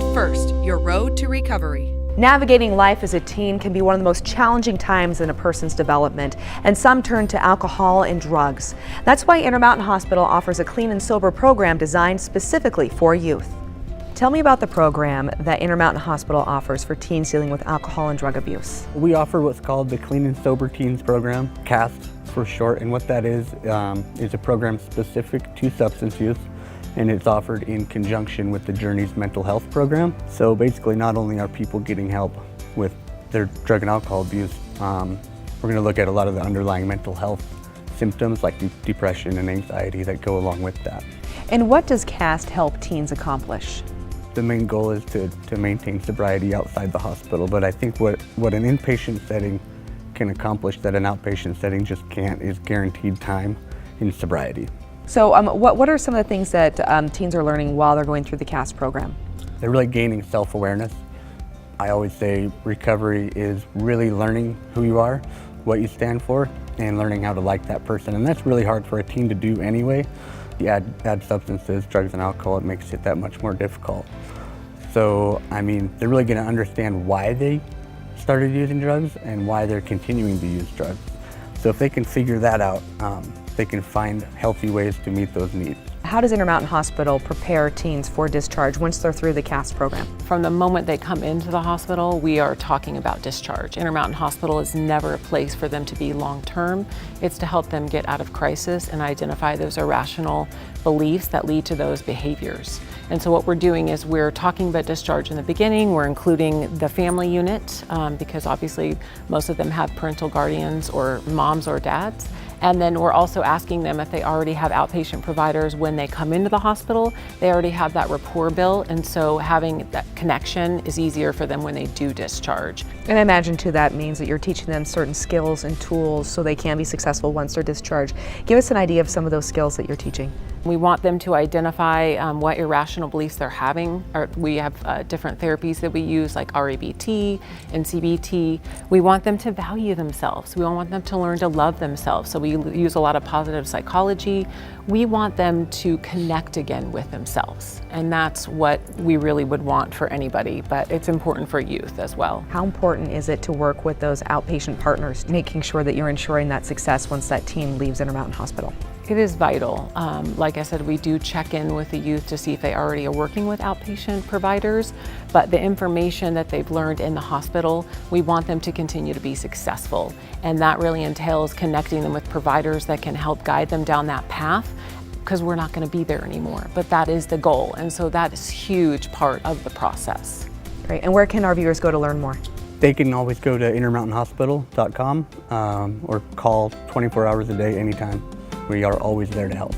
But first, your road to recovery. Navigating life as a teen can be one of the most challenging times in a person's development, and some turn to alcohol and drugs. That's why Intermountain Hospital offers a clean and sober program designed specifically for youth. Tell me about the program that Intermountain Hospital offers for teens dealing with alcohol and drug abuse. We offer what's called the Clean and Sober Teens Program, CAST for short, and what that is a program specific to substance use, and it's offered in conjunction with the Journeys mental health program. So basically, not only are people getting help with their drug and alcohol abuse, we're going to look at a lot of the underlying mental health symptoms like depression and anxiety that go along with that. And what does CAST help teens accomplish? The main goal is to maintain sobriety outside the hospital, but I think what an inpatient setting can accomplish that an outpatient setting just can't is guaranteed time in sobriety. So what are some of the things that teens are learning while they're going through the CAST program? They're really gaining self-awareness. I always say recovery is really learning who you are, what you stand for, and learning how to like that person. And that's really hard for a teen to do anyway. You add substances, drugs and alcohol, it makes it that much more difficult. So, I mean, they're really gonna understand why they started using drugs and why they're continuing to use drugs. So if they can figure that out, they can find healthy ways to meet those needs. How does Intermountain Hospital prepare teens for discharge once they're through the CAST program? From the moment they come into the hospital, we are talking about discharge. Intermountain Hospital is never a place for them to be long-term. It's to help them get out of crisis and identify those irrational beliefs that lead to those behaviors. And so what we're doing is we're talking about discharge in the beginning. We're including the family unit because obviously most of them have parental guardians or moms or dads. And then we're also asking them if they already have outpatient providers when they come into the hospital. They already have that rapport built, and so having that connection is easier for them when they do discharge. And I imagine too that means that you're teaching them certain skills and tools so they can be successful once they're discharged. Give us an idea of some of those skills that you're teaching. We want them to identify what irrational beliefs they're having. We have different therapies that we use like REBT and CBT. We want them to value themselves. We want them to learn to love themselves. So we use a lot of positive psychology. We want them to connect again with themselves. And that's what we really would want for anybody, but it's important for youth as well. How important is it to work with those outpatient partners, making sure that you're ensuring that success once that teen leaves Intermountain Hospital? It is vital. Like I said, we do check in with the youth to see if they already are working with outpatient providers, but the information that they've learned in the hospital, we want them to continue to be successful. And that really entails connecting them with providers that can help guide them down that path, because we're not going to be there anymore, but that is the goal. And so that is a huge part of the process. Great. And where can our viewers go to learn more? They can always go to intermountainhospital.com or call 24 hours a day anytime. We are always there to help.